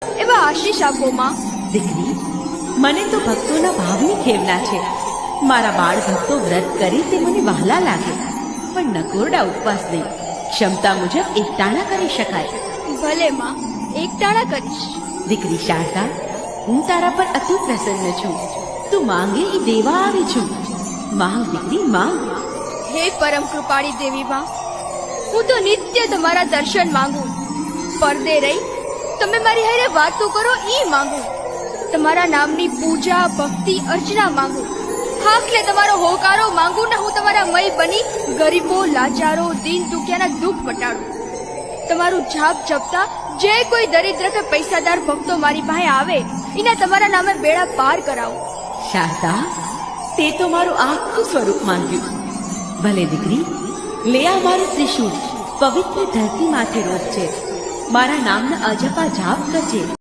એવા આશીષ આપો માં. દીકરી, મને તો ભક્તોના ભાવની ખેવના છે. મારા બાળ ભક્તો વ્રત કરે તે મને વહાલા લાગે, પણ નકોરડા ઉપવાસ નહીં. ક્ષમતા મુજબ એકટાણા કરી શકાય. ભલે માં, એકટાણા કરીશ. દીકરી શારદા, હું તારા પર અતિ પ્રસન્ન છું. તું માંગે એ દેવા આવી છું. માંગ દીકરી, માંગ. હે પરમ કૃપાળી દેવી માં, હું તો નિત્ય તમારા દર્શન માંગુ. પરદે રહી તમે મારી હારે વાતો કરો ઈ માંગુ. તમારા નામની પૂજા ભક્તિ અર્ચના માંગુ. હાકલે તમારો હોકારો માંગુ ને હું તમારા મય બની ગરીબો લાચારો દીન દુખિયાના દુઃખ મટાડું. તમારું જાપ જપતા જે કોઈ દરિદ્ર કે પૈસાદાર ભક્તો મારી પાસે આવે એના તમારા નામે બેડા પાર કરાવો. શારદા, તે તો મારું આખું સ્વરૂપ માંગ્યું. ભલે દીકરી, લે આ મારું ત્રિશૂળ. પવિત્ર ધરતી માથે રોપ છે. મારા નામના અજપા જાપ કરજે.